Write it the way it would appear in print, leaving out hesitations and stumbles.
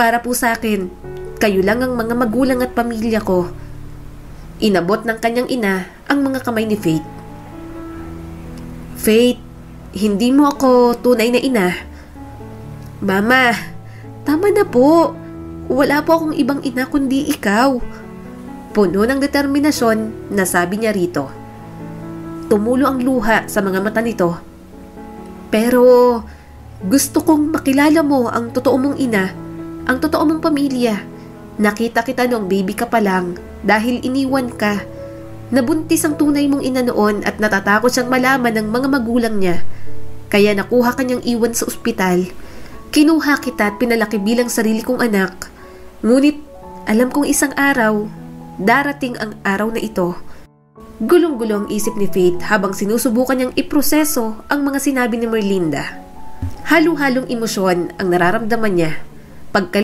Para po sa akin, kayo lang ang mga magulang at pamilya ko. Inabot ng kanyang ina ang mga kamay ni Faith. Faith, hindi mo ako tunay na ina. Mama, tama na po. Wala po akong ibang ina kundi ikaw. Puno ng determinasyon na sabi niya rito. Tumulo ang luha sa mga mata nito. Pero gusto kong makilala mo ang totoo mong ina, ang totoo mong pamilya. Nakita kita noong baby ka pa lang dahil iniwan ka. Nabuntis ang tunay mong ina noon at natatakot siyang malaman ng mga magulang niya. Kaya nakuha kanyang iwan sa ospital. Kinuha kita at pinalaki bilang sarili kong anak. Ngunit alam kong isang araw, darating ang araw na ito. Gulong-gulong isip ni Faith habang sinusubukan niyang iproseso ang mga sinabi ni Merlinda. Halo-halong emosyon ang nararamdaman niya.